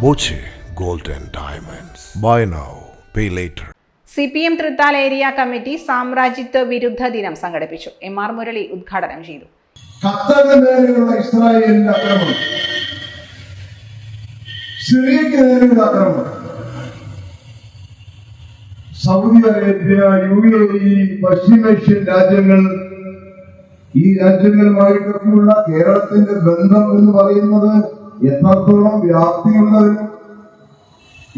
Boche gold and diamonds. Buy now, pay later. CPM Thrithala area committee സാമ്രാജ്യത്വ വിരുദ്ധ ദിനം സംഘടിപ്പിച്ചു. MR മുരളി ഉദ്ഘാടനം ചെയ്തു. ഖത്തറിന് നേരെയുള്ള ഇസ്രായേലിന്റെ ആക്രമണം, സിറിയയ്ക്ക് നേരെയുള്ള ആക്രമണം, സൗദി അറേബ്യ, UAE, പശ്ചിമേഷ്യൻ രാജ്യങ്ങൾ, ഈ രാജ്യങ്ങളുമായിട്ടൊക്കെയുള്ള കേരളത്തിന്റെ ബന്ധം എന്ന് പറയുന്നത് എത്രത്തോളം വ്യാപ്തിയുള്ളവരും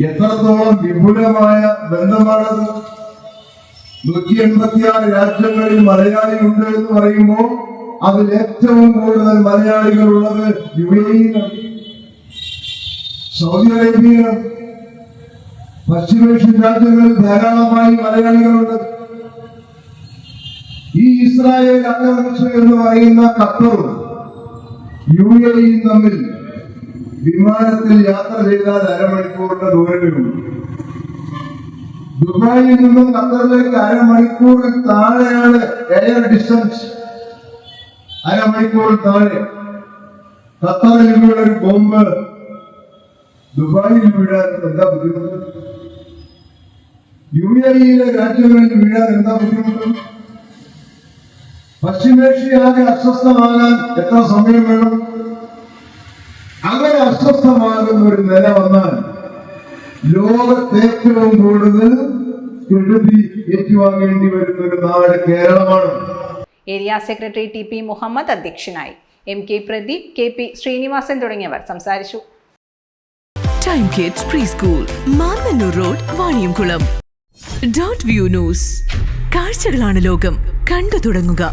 എത്രത്തോളം വിപുലമായ ബന്ധമാണത്. 186 രാജ്യങ്ങളിൽ മലയാളിയുണ്ട് എന്ന് പറയുമ്പോൾ അതിൽ ഏറ്റവും കൂടുതൽ മലയാളികളുള്ളത് UAE-യിലും സൗദി അറേബ്യയിലും പശ്ചിമേഷ്യൻ രാജ്യങ്ങളിൽ ധാരാളമായി മലയാളികളുണ്ട്. ഈ ഇസ്രായേൽ ആക്രമിച്ചു എന്ന് പറയുന്ന ഖത്തറും UAE-യും തമ്മിൽ വിമാനത്തിൽ യാത്ര ചെയ്താൽ അരമണിക്കൂറിന്റെ ദൂരമേയുള്ളൂ. ദുബായിൽ നിന്നും ഖത്തറിലേക്ക് അരമണിക്കൂറിൽ താഴെയാണ് എയർ ഡിസ്റ്റൻസ്. അരമണിക്കൂറിൽ താഴെ. ഖത്തറിൽ വീണ ഒരു ബോംബ് ദുബായിൽ വീഴാൻ എന്താ ബുദ്ധിമുട്ട്? UAE-യിലെ രാജ്യങ്ങളിൽ വീഴാൻ എന്താ ബുദ്ധിമുട്ട്? പശ്ചിമേഷ്യയാകെ അസ്വസ്ഥമാകാൻ എത്ര സമയം വേണം? അങ്ങനെ അസ്വസ്ഥമാകുന്ന ഒരു നില വന്നാൽ ലോകത്ത് ഏറ്റവും കൂടുതൽ കെടുതി ഏറ്റുവാങ്ങേണ്ടി വരുന്ന ഒരു നാട് കേരളമാണ്. ഏരിയ സെക്രട്ടറി TP മുഹമ്മദ് അധ്യക്ഷനായി. MK പ്രദീപ്, KP ശ്രീനിവാസൻ തുടങ്ങിയവർ സംസാരിച്ചു. Time kids pre school, Mannannur road, Vaniyamkulam. .view news. കാഴ്ചകളാണ് ലോകം, കണ്ടു തുടങ്ങുക.